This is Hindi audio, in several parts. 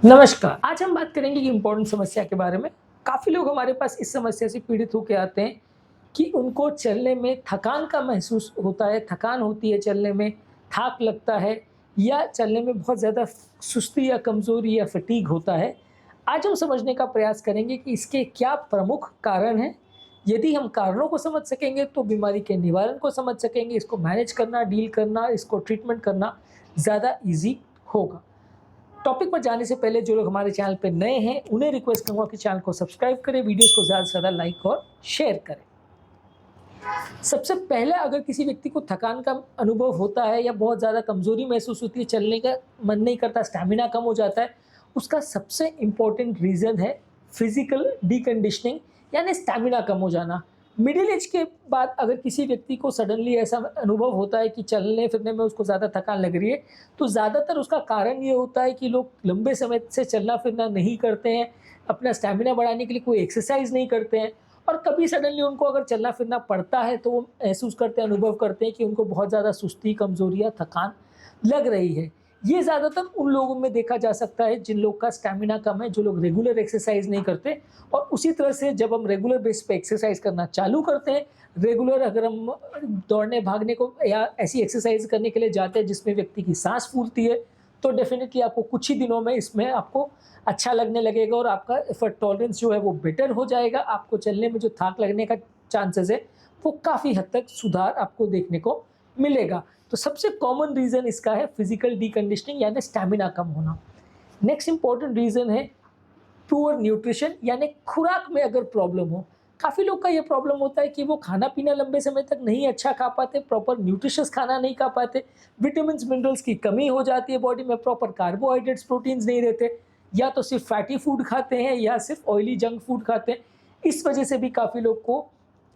नमस्कार। आज हम बात करेंगे कि इम्पोर्टेंट समस्या के बारे में। काफ़ी लोग हमारे पास इस समस्या से पीड़ित होके आते हैं कि उनको चलने में थकान का महसूस होता है, थकान होती है चलने में, थाक लगता है या चलने में बहुत ज़्यादा सुस्ती या कमज़ोरी या फटीग होता है। आज हम समझने का प्रयास करेंगे कि इसके क्या प्रमुख कारण हैं। यदि हम कारणों को समझ सकेंगे तो बीमारी के निवारण को समझ सकेंगे, इसको मैनेज करना, डील करना, इसको ट्रीटमेंट करना ज़्यादा ईज़ी होगा। टॉपिक पर जाने से पहले जो लोग हमारे चैनल पे नए हैं, उन्हें रिक्वेस्ट करूँगा कि चैनल को सब्सक्राइब करें, वीडियोज़ को ज़्यादा से ज़्यादा लाइक और शेयर करें। सबसे पहले अगर किसी व्यक्ति को थकान का अनुभव होता है या बहुत ज़्यादा कमज़ोरी महसूस होती है, चलने का मन नहीं करता, स्टैमिना कम हो जाता है, उसका सबसे इम्पोर्टेंट रीज़न है फिज़िकल डिकंडीशनिंग यानी स्टैमिना कम हो जाना। मिडिल एज के बाद अगर किसी व्यक्ति को सडनली ऐसा अनुभव होता है कि चलने-फिरने में उसको ज़्यादा थकान लग रही है, तो ज़्यादातर उसका कारण ये होता है कि लोग लंबे समय से चलना-फिरना नहीं करते हैं, अपना स्टैमिना बढ़ाने के लिए कोई एक्सरसाइज़ नहीं करते हैं और कभी सडनली उनको अगर चलना-फिरना पड़ता है, तो वो महसूस करते हैं, अनुभव करते हैं कि उनको बहुत ज़्यादा सुस्ती, कमज़ोरी या थकान लग रही है। ये ज़्यादातर उन लोगों में देखा जा सकता है जिन लोग का स्टैमिना कम है, जो लोग रेगुलर एक्सरसाइज़ नहीं करते और उसी तरह से जब हम रेगुलर बेस पे एक्सरसाइज़ करना चालू करते हैं, रेगुलर अगर हम दौड़ने, भागने को या ऐसी एक्सरसाइज़ करने के लिए जाते हैं जिसमें व्यक्ति की साँस फूलती है, तो डेफ़िनिटली आपको कुछ ही दिनों में इसमें आपको अच्छा लगने लगेगा और आपका एफर्ट टॉलरेंस जो है वो बेटर हो जाएगा। आपको चलने में जो थाक लगने का चांसेस है, वो काफ़ी हद तक सुधार आपको देखने को मिलेगा। तो सबसे कॉमन रीज़न इसका है फिज़िकल डिकंडीशनिंग यानी स्टैमिना कम होना। नेक्स्ट इम्पोर्टेंट रीज़न है पुअर न्यूट्रिशन यानी खुराक में अगर प्रॉब्लम हो। काफ़ी लोग का ये प्रॉब्लम होता है कि वो खाना-पीना लंबे समय तक नहीं अच्छा खा पाते, प्रॉपर न्यूट्रिशियस खाना नहीं खा पाते, विटामिन्स, मिनरल्स की कमी हो जाती है बॉडी में, प्रॉपर कार्बोहाइड्रेट्स, प्रोटीन्स नहीं रहते, या तो सिर्फ़ फैटी फूड खाते हैं या सिर्फ़ ऑयली जंक फूड खाते हैं। इस वजह से भी काफ़ी लोग को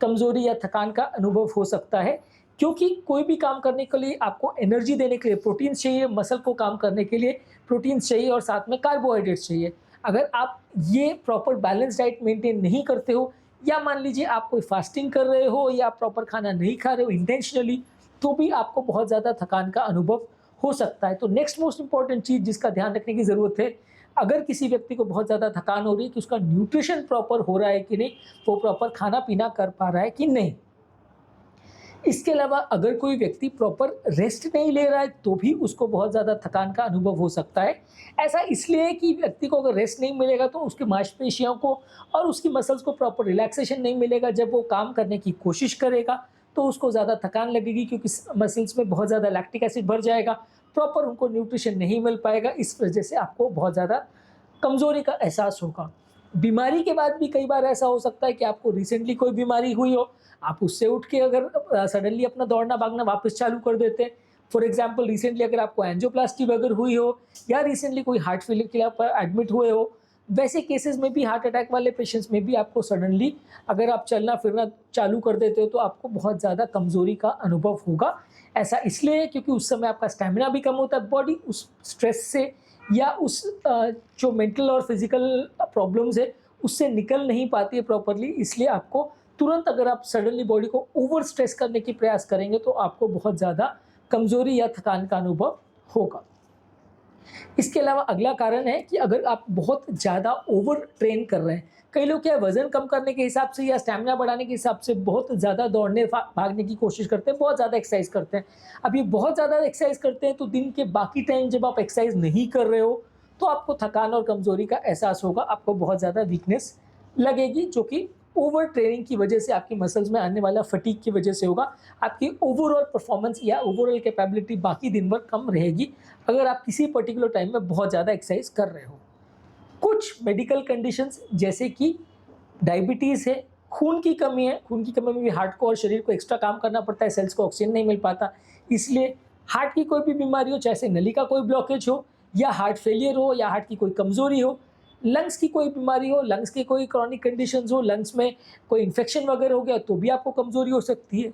कमज़ोरी या थकान का अनुभव हो सकता है, क्योंकि कोई भी काम करने के लिए आपको एनर्जी देने के लिए प्रोटीन्स चाहिए, मसल को काम करने के लिए प्रोटीन्स चाहिए और साथ में कार्बोहाइड्रेट्स चाहिए। अगर आप ये प्रॉपर बैलेंस डाइट मेंटेन नहीं करते हो या मान लीजिए आप कोई फास्टिंग कर रहे हो या आप प्रॉपर खाना नहीं खा रहे हो इंटेंशनली, तो भी आपको बहुत ज़्यादा थकान का अनुभव हो सकता है। तो नेक्स्ट मोस्ट इम्पोर्टेंट चीज़ जिसका ध्यान रखने की ज़रूरत है, अगर किसी व्यक्ति को बहुत ज़्यादा थकान हो रही है कि उसका न्यूट्रिशन प्रॉपर हो रहा है कि नहीं, वो प्रॉपर खाना-पीना कर पा रहा है कि नहीं। इसके अलावा अगर कोई व्यक्ति प्रॉपर रेस्ट नहीं ले रहा है, तो भी उसको बहुत ज़्यादा थकान का अनुभव हो सकता है। ऐसा इसलिए है कि व्यक्ति को अगर रेस्ट नहीं मिलेगा तो उसकी मांसपेशियों को और उसकी मसल्स को प्रॉपर रिलैक्सेशन नहीं मिलेगा। जब वो काम करने की कोशिश करेगा, तो उसको ज़्यादा थकान लगेगी क्योंकि मसल्स में बहुत ज़्यादा लैक्टिक एसिड भर जाएगा, प्रॉपर उनको न्यूट्रिशन नहीं मिल पाएगा। इस वजह से आपको बहुत ज़्यादा कमज़ोरी का एहसास होगा। बीमारी के बाद भी कई बार ऐसा हो सकता है कि आपको रिसेंटली कोई बीमारी हुई हो, आप उससे उठ के अगर सडनली अपना दौड़ना-भागना वापस चालू कर देते हैं। फॉर एग्ज़ाम्पल रिसेंटली अगर आपको एंजियोप्लास्टी वगैरह हुई हो या रिसेंटली कोई हार्ट फेलियर के लिए आप एडमिट हुए हो, वैसे केसेज़ में भी हार्ट अटैक वाले पेशेंट्स में भी आपको सडनली अगर आप चलना-फिरना चालू कर देते हो, तो आपको बहुत ज़्यादा कमज़ोरी का अनुभव होगा। ऐसा इसलिए है क्योंकि उस समय आपका स्टैमिना भी कम होता है, बॉडी उस स्ट्रेस से या उस जो मेंटल और फिज़िकल प्रॉब्लम्स है, उससे निकल नहीं पाती है प्रॉपर्ली, इसलिए आपको तुरंत अगर आप सडनली बॉडी को ओवर स्ट्रेस करने की प्रयास करेंगे, तो आपको बहुत ज़्यादा कमज़ोरी या थकान का अनुभव होगा। इसके अलावा अगला कारण है कि अगर आप बहुत ज़्यादा ओवर ट्रेन कर रहे हैं, कई लोग क्या है वज़न कम करने के हिसाब से या स्टैमिना बढ़ाने के हिसाब से बहुत ज़्यादा दौड़ने भागने की कोशिश करते हैं, बहुत ज़्यादा एक्सरसाइज़ करते हैं। अब ये बहुत ज़्यादा एक्सरसाइज़ करते हैं तो दिन के बाकी टाइम जब आप एक्सरसाइज़ नहीं कर रहे हो, तो आपको थकान और कमज़ोरी का एहसास होगा, आपको बहुत ज़्यादा वीकनेस लगेगी, जो कि ओवर ट्रेनिंग की वजह से आपकी मसल्स में आने वाला फटीग की वजह से होगा। आपकी ओवरऑल परफॉर्मेंस या ओवरऑल कैपेबिलिटी बाकी दिन भर कम रहेगी, अगर आप किसी पर्टिकुलर टाइम में बहुत ज़्यादा एक्सरसाइज कर रहे हो। कुछ मेडिकल कंडीशंस जैसे कि डायबिटीज़ है, खून की कमी है, खून की कमी में भी हार्ट को और शरीर को एक्स्ट्रा काम करना पड़ता है, सेल्स को ऑक्सीजन नहीं मिल पाता। इसलिए हार्ट की कोई भी बीमारी हो, चाहे नली का कोई ब्लॉकेज हो या हार्ट फेलियर हो या हार्ट की कोई कमज़ोरी हो, लंग्स की कोई बीमारी हो, लंग्स की कोई क्रॉनिक कंडीशंस हो, लंग्स में कोई इन्फेक्शन वगैरह हो गया, तो भी आपको कमज़ोरी हो सकती है।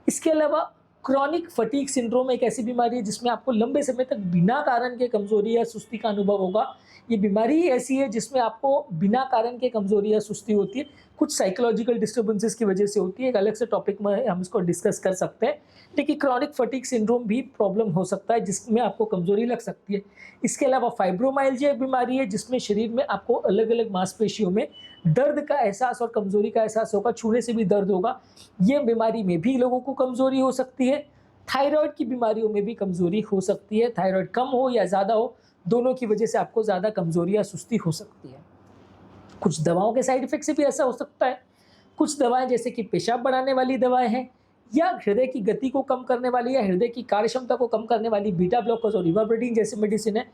इसके अलावा क्रॉनिक फटीग सिंड्रोम एक ऐसी बीमारी है जिसमें आपको लंबे समय तक बिना कारण के कमजोरी या सुस्ती का अनुभव होगा। ये बीमारी ही ऐसी है जिसमें आपको बिना कारण के कमजोरी या सुस्ती होती है, कुछ साइकोलॉजिकल डिस्टर्बेंसेस की वजह से होती है। एक अलग से टॉपिक में हम इसको डिस्कस कर सकते हैं, लेकिन क्रॉनिक फटीग सिंड्रोम भी प्रॉब्लम हो सकता है जिसमें आपको कमजोरी लग सकती है। इसके अलावा फाइब्रोमाइल्जिया एक बीमारी है जिसमें शरीर में आपको अलग अलग मांसपेशियों में दर्द का एहसास और कमजोरी का एहसास होगा, छूने से भी दर्द होगा। ये बीमारी में भी लोगों को कमजोरी हो सकती है। थायराइड की बीमारियों में भी कमजोरी हो सकती है, थायराइड कम हो या ज़्यादा हो, दोनों की वजह से आपको ज़्यादा कमजोरी या सुस्ती हो सकती है। कुछ दवाओं के साइड इफेक्ट से भी ऐसा हो सकता है। कुछ दवाएं जैसे कि पेशाब बढ़ाने वाली दवाएं हैं या हृदय की गति को कम करने वाली या हृदय की कार्यक्षमता को कम करने वाली बीटा ब्लॉकर्स और रिवाब्रेटिन जैसी मेडिसिन है,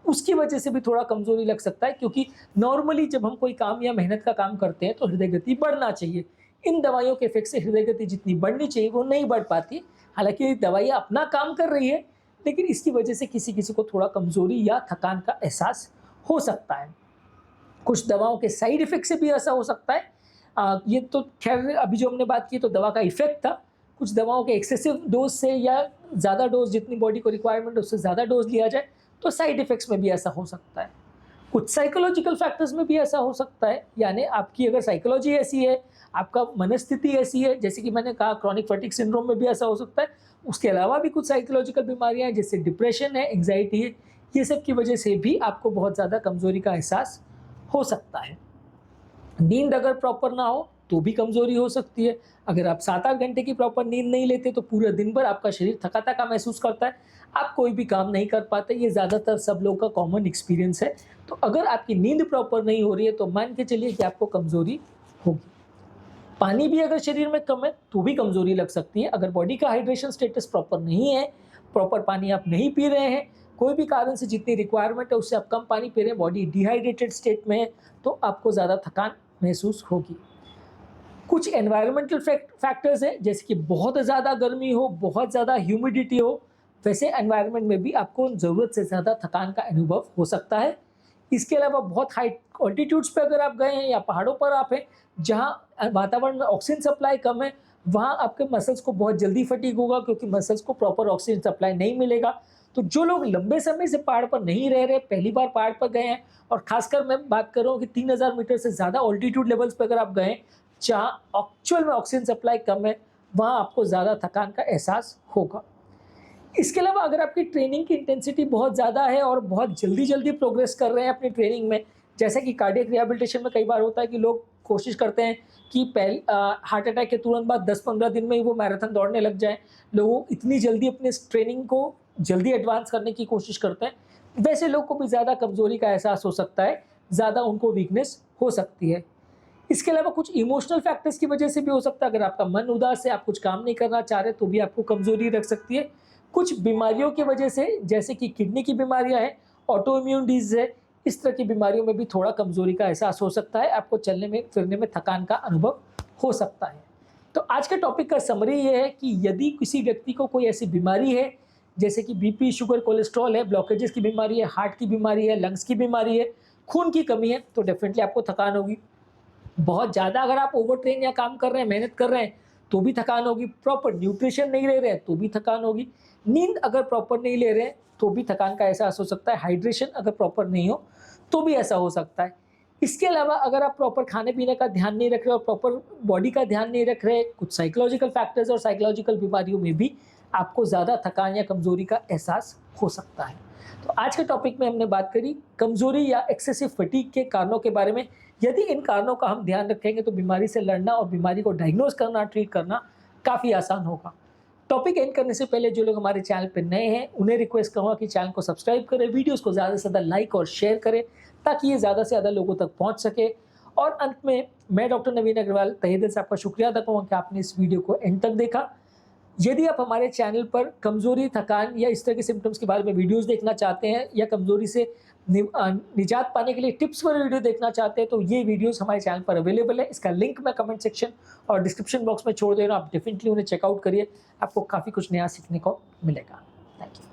उसकी वजह से भी थोड़ा कमजोरी लग सकता है, क्योंकि नॉर्मली जब हम कोई काम या मेहनत का काम करते हैं तो हृदय गति बढ़ना चाहिए। इन दवाइयों के इफेक्ट से हृदय गति जितनी बढ़नी चाहिए वो नहीं बढ़ पाती। हालांकि दवाइयाँ अपना काम कर रही है, लेकिन इसकी वजह से किसी किसी को थोड़ा कमजोरी या थकान का एहसास हो सकता है। कुछ दवाओं के साइड इफेक्ट से भी ऐसा हो सकता है। ये तो खैर अभी जो हमने बात की तो दवा का इफेक्ट था। कुछ दवाओं के एक्सेसिव डोज से या ज़्यादा डोज, जितनी बॉडी को रिक्वायरमेंट उससे ज़्यादा डोज लिया जाए तो साइड इफेक्ट्स में भी ऐसा हो सकता है। कुछ साइकोलॉजिकल फैक्टर्स में भी ऐसा हो सकता है, यानी आपकी अगर साइकोलॉजी ऐसी है, आपका मनस्थिति ऐसी है, जैसे कि मैंने कहा क्रॉनिक फटीग सिंड्रोम में भी ऐसा हो सकता है। उसके अलावा भी कुछ साइकोलॉजिकल बीमारियां हैं जैसे डिप्रेशन है, एंग्जाइटी है, ये सब की वजह से भी आपको बहुत ज़्यादा कमजोरी का एहसास हो सकता है। नींद अगर प्रॉपर ना हो तो भी कमजोरी हो सकती है। अगर आप 7-8 घंटे की प्रॉपर नींद नहीं लेते तो पूरा दिन भर आपका शरीर थका थका महसूस करता है, आप कोई भी काम नहीं कर पाते। ये ज़्यादातर सब लोगों का कॉमन एक्सपीरियंस है। तो अगर आपकी नींद प्रॉपर नहीं हो रही है तो मान के चलिए कि आपको कमजोरी होगी। पानी भी अगर शरीर में कम है तो भी कमजोरी लग सकती है। अगर बॉडी का हाइड्रेशन स्टेटस प्रॉपर नहीं है, प्रॉपर पानी आप नहीं पी रहे हैं, कोई भी कारण से जितनी रिक्वायरमेंट है उससे आप कम पानी पी रहे हैं, बॉडी डिहाइड्रेटेड स्टेट में है, तो आपको ज़्यादा थकान महसूस होगी। कुछ एनवायरमेंटल फैक्टर्स हैं जैसे कि बहुत ज़्यादा गर्मी हो, बहुत ज़्यादा ह्यूमिडिटी हो, वैसे एनवायरनमेंट में भी आपको ज़रूरत से ज़्यादा थकान का अनुभव हो सकता है। इसके अलावा बहुत हाई ऑल्टीट्यूड्स पे अगर आप गए हैं या पहाड़ों पर आप हैं जहाँ वातावरण में ऑक्सीजन सप्लाई कम है, वहाँ आपके मसल्स को बहुत जल्दी फटीग होगा, क्योंकि मसल्स को प्रॉपर ऑक्सीजन सप्लाई नहीं मिलेगा। तो जो लोग लंबे समय से पहाड़ पर नहीं रह रहे, पहली बार पहाड़ पर गए हैं, और खासकर मैं बात कर रहा हूँ कि 3000 मीटर से ज़्यादा ऑल्टीट्यूड लेवल्स पर अगर आप गए हैं जहाँ एक्चुअल में ऑक्सीजन सप्लाई कम है, वहाँ आपको ज़्यादा थकान का एहसास होगा। इसके अलावा अगर आपकी ट्रेनिंग की इंटेंसिटी बहुत ज़्यादा है और बहुत जल्दी जल्दी प्रोग्रेस कर रहे हैं अपनी ट्रेनिंग में, जैसा कि कार्डियक रिहैबिलिटेशन में कई बार होता है कि लोग कोशिश करते हैं कि हार्ट अटैक के तुरंत बाद 10-15 दिन में ही वो मैराथन दौड़ने लग जाएं। लोग इतनी जल्दी अपने ट्रेनिंग को जल्दी एडवांस करने की कोशिश करते हैं, वैसे लोग को भी ज़्यादा कमज़ोरी का एहसास हो सकता है, ज़्यादा उनको वीकनेस हो सकती है। इसके अलावा कुछ इमोशनल फैक्टर्स की वजह से भी हो सकता है। अगर आपका मन उदास है, आप कुछ काम नहीं करना चाह रहे, तो भी आपको कमज़ोरी रख सकती है। कुछ बीमारियों की वजह से, जैसे कि किडनी की बीमारियां हैं, ऑटो इम्यून डिजीज है, इस तरह की बीमारियों में भी थोड़ा कमज़ोरी का एहसास हो सकता है। आपको चलने में फिरने में थकान का अनुभव हो सकता है। तो आज के टॉपिक का समरी ये है कि यदि किसी व्यक्ति को कोई ऐसी बीमारी है जैसे कि बीपी, शुगर, कोलेस्ट्रॉल है, ब्लॉकेजेस की बीमारी है, हार्ट की बीमारी है, लंग्स की बीमारी है, खून की कमी है, तो डेफिनेटली आपको थकान होगी। बहुत ज़्यादा अगर आप ओवर ट्रेन या काम कर रहे हैं, मेहनत कर रहे हैं, तो भी थकान होगी। प्रॉपर न्यूट्रिशन नहीं ले रहे हैं तो भी थकान होगी। नींद अगर प्रॉपर नहीं ले रहे हैं तो भी थकान का एहसास हो सकता है। हाइड्रेशन अगर प्रॉपर नहीं हो तो भी ऐसा हो सकता है। इसके अलावा अगर आप प्रॉपर खाने पीने का ध्यान नहीं रख रहे और प्रॉपर बॉडी का ध्यान नहीं रख रहे, कुछ साइकोलॉजिकल फैक्टर्स और साइकोलॉजिकल बीमारियों में भी आपको ज़्यादा थकान या कमज़ोरी का एहसास हो सकता है। तो आज के टॉपिक में हमने बात करी कमज़ोरी या एक्सेसिव फटीग के कारणों के बारे में। यदि इन कारणों का हम ध्यान रखेंगे तो बीमारी से लड़ना और बीमारी को डायग्नोज करना, ट्रीट करना काफ़ी आसान होगा। टॉपिक एंड करने से पहले जो लोग हमारे चैनल पर नए हैं उन्हें रिक्वेस्ट करूँगा कि चैनल को सब्सक्राइब करें, वीडियोस को ज़्यादा से ज़्यादा लाइक और शेयर करें ताकि ये ज़्यादा से ज़्यादा लोगों तक पहुँच सके। और अंत में मैं डॉक्टर नवीन अग्रवाल तहे दिल से आपका शुक्रिया अदा करूँगा कि आपने इस वीडियो को एंड तक देखा। यदि आप हमारे चैनल पर कमज़ोरी, थकान या इस तरह के सिम्टम्स के बारे में वीडियोस देखना चाहते हैं या कमज़ोरी से निजात पाने के लिए टिप्स वाले वीडियो देखना चाहते हैं तो ये वीडियोस हमारे चैनल पर अवेलेबल है। इसका लिंक मैं कमेंट सेक्शन और डिस्क्रिप्शन बॉक्स में छोड़ दे रहा हूँ, आप डेफिनेटली उन्हें चेकआउट करिए, आपको काफ़ी कुछ नया सीखने को मिलेगा। Thank you.